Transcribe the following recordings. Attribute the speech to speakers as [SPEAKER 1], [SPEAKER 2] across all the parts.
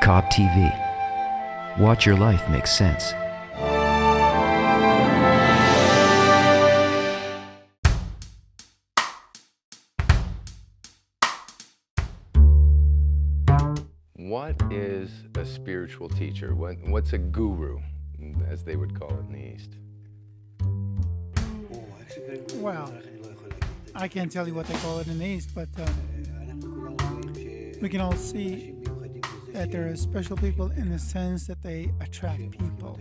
[SPEAKER 1] Cobb TV. Watch your life make sense.
[SPEAKER 2] What is a spiritual teacher? What's a guru, as they would call it in the East?
[SPEAKER 3] Well, I can't tell you what they call it in the East, but we can all see that there are special people in the sense that they attract people.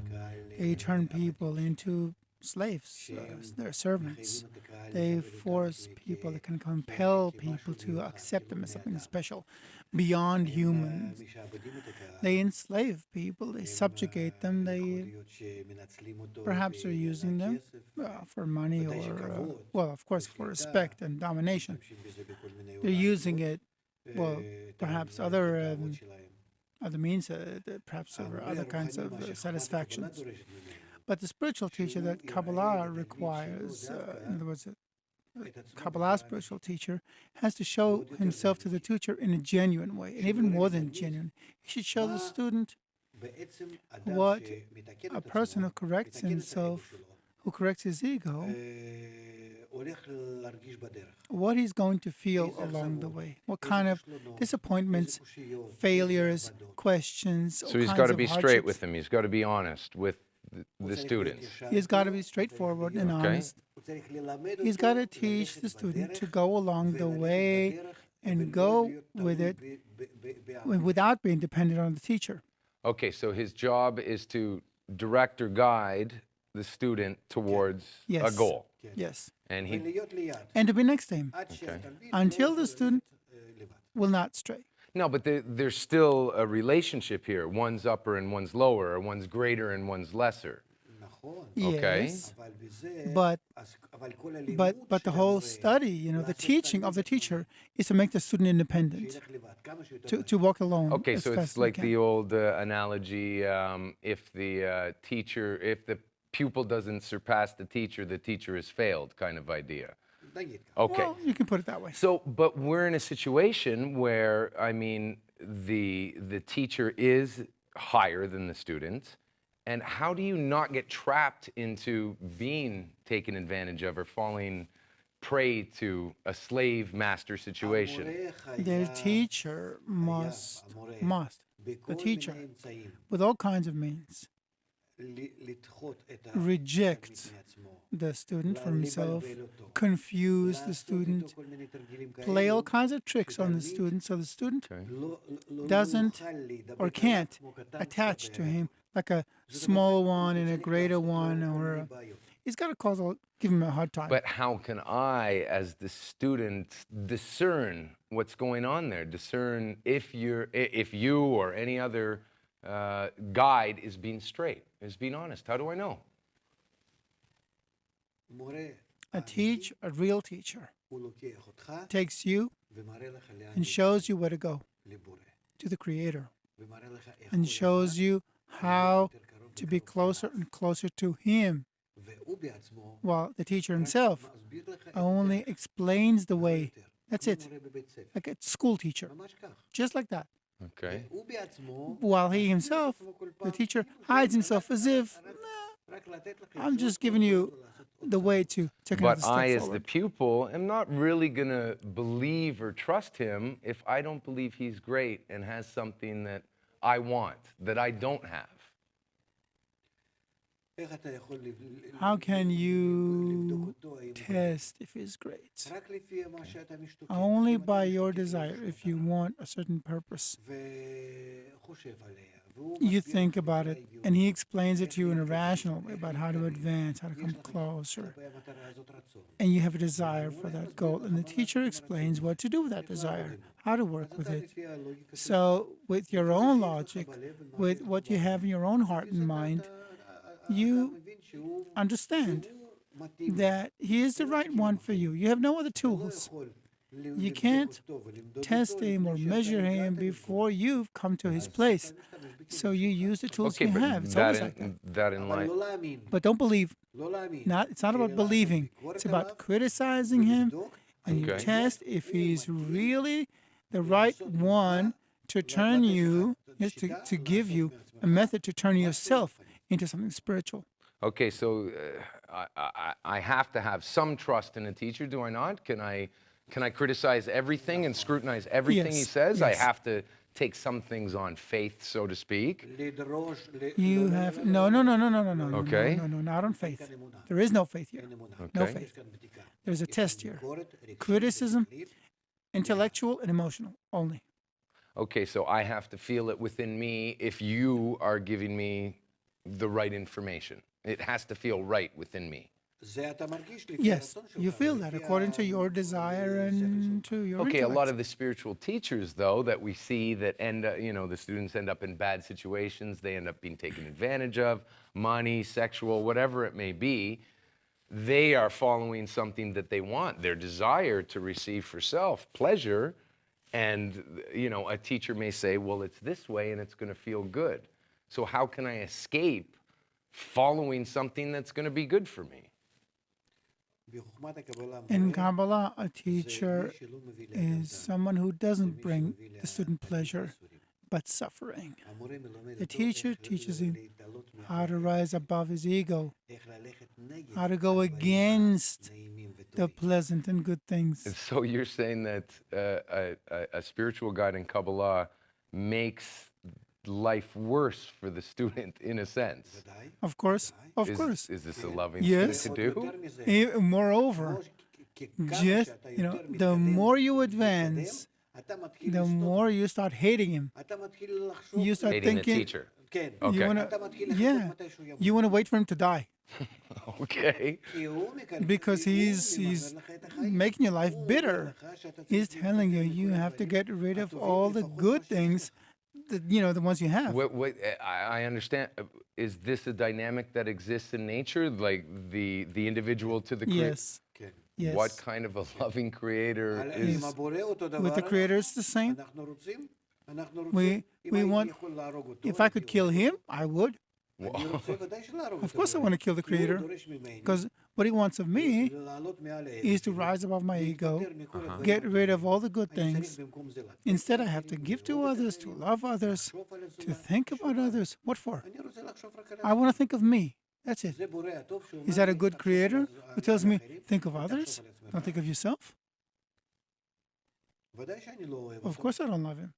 [SPEAKER 3] They turn people into slaves, they're servants. They force people, they can compel people to accept them as something special, beyond human. They enslave people, they subjugate them, they perhaps are using them for money or, well, of course, for respect and domination. They're using it, well, perhaps other means, perhaps other kinds of satisfactions. But the spiritual teacher that Kabbalah requires, in other words, a Kabbalah spiritual teacher, has to show himself to the teacher in a genuine way, and even more than genuine. He should show the student what a person who corrects himself, who corrects his ego, what he's going to feel along the way, what kind of disappointments, failures, questions.
[SPEAKER 2] So he's got to be straight with them. He's got to be honest with the students.
[SPEAKER 3] He's got to be straightforward and honest. He's got to teach the student to go along the way and go with it without being dependent on the teacher.
[SPEAKER 2] Okay, so his job is to direct or guide the student towards a goal.
[SPEAKER 3] Yes.
[SPEAKER 2] And
[SPEAKER 3] to be next to him.
[SPEAKER 2] Okay.
[SPEAKER 3] Until the student will not stray.
[SPEAKER 2] No, but there's still a relationship here. One's upper and one's lower, or one's greater and one's lesser. Okay.
[SPEAKER 3] Yes. But the whole study, the teaching of the teacher is to make the student independent, to walk alone.
[SPEAKER 2] Okay, so it's like the old analogy, if the pupil doesn't surpass the teacher has failed kind of idea. Okay.
[SPEAKER 3] Well, you can put it that way.
[SPEAKER 2] So, but we're in a situation where, I mean, the teacher is higher than the student, and how do you not get trapped into being taken advantage of or falling prey to a slave master situation?
[SPEAKER 3] The teacher must, the teacher, with all kinds of means, reject the student from himself, confuse the student, play all kinds of tricks on the student so the student doesn't or can't attach to him like a small one and a greater one, or he's got to give him a hard time.
[SPEAKER 2] But how can I, as the student, discern what's going on there? Discern if you or any other guide is being straight, is being honest. How do I know?
[SPEAKER 3] A real teacher, takes you and shows you where to go, to the Creator, and shows you how to be closer and closer to Him. While the teacher himself only explains the way. That's it. Like a school teacher. Just like that.
[SPEAKER 2] Okay.
[SPEAKER 3] While he himself, the teacher, hides himself as if, I'm just giving you the way to take another step
[SPEAKER 2] forward. But I, as the pupil, am not really going to believe or trust him if I don't believe he's great and has something that I want, that I don't have.
[SPEAKER 3] How can you test if he's great? Only by your desire, if you want a certain purpose. You think about it, and he explains it to you in a rational way about how to advance, how to come closer. And you have a desire for that goal, and the teacher explains what to do with that desire, how to work with it. So with your own logic, with what you have in your own heart and mind, you understand that he is the right one for you. You have no other tools. You can't test him or measure him before you've come to his place. So you use the tools you have. It's always like that. But don't believe. It's not about believing. It's about criticizing him, and you test if he's really the right one to turn you Yes, to give you a method to turn yourself into something spiritual.
[SPEAKER 2] Okay, so I have to have some trust in a teacher, do I not? Can I criticize everything and scrutinize everything he
[SPEAKER 3] Yes,
[SPEAKER 2] says? I
[SPEAKER 3] yes.
[SPEAKER 2] have to take some things on faith, so to speak.
[SPEAKER 3] You have no,
[SPEAKER 2] Okay.
[SPEAKER 3] not on faith. There is no faith here. No
[SPEAKER 2] Okay.
[SPEAKER 3] faith. There's a test here. Criticism, intellectual and emotional only.
[SPEAKER 2] Okay, so I have to feel it within me if you are giving me the right information. It has to feel right within me.
[SPEAKER 3] Yes, you feel that according to your desire and to your
[SPEAKER 2] Okay, a
[SPEAKER 3] intellect.
[SPEAKER 2] lot of the spiritual teachers, though, that we see that end up, the students end up in bad situations, they end up being taken advantage of, money, sexual, whatever it may be, they are following something that they want, their desire to receive for self, pleasure, and, a teacher may say, well, it's this way and it's going to feel good. So how can I escape following something that's going to be good for me?
[SPEAKER 3] In Kabbalah, a teacher is someone who doesn't bring the student pleasure, but suffering. The teacher teaches him how to rise above his ego, how to go against the pleasant and good
[SPEAKER 2] And
[SPEAKER 3] things.
[SPEAKER 2] so you're saying that a spiritual guide in Kabbalah makes life worse for the student in a sense.
[SPEAKER 3] Of course,
[SPEAKER 2] Is this a loving
[SPEAKER 3] Yes.
[SPEAKER 2] thing to do?
[SPEAKER 3] Moreover, just, the more you advance, the more you start hating him. You start
[SPEAKER 2] Hating the
[SPEAKER 3] thinking,
[SPEAKER 2] teacher.
[SPEAKER 3] you
[SPEAKER 2] Okay.
[SPEAKER 3] want to wait for him to die
[SPEAKER 2] Okay.
[SPEAKER 3] because he's making your life bitter. He's telling you you have to get rid of all the good things, the ones you have.
[SPEAKER 2] I understand. Is this a dynamic that exists in nature, like the individual to the creator?
[SPEAKER 3] Yes. Yes.
[SPEAKER 2] What kind of a loving creator is?
[SPEAKER 3] With the creator, it's the same. We want. If I could kill him, I would. Of course, I want to kill the creator, because what he wants of me is to rise above my ego, get rid of all the good things. Instead, I have to give to others, to love others, to think about others. What for? I want to think of me. That's it. Is that a good creator who tells me, think of others, don't think of yourself? Of course I don't love him.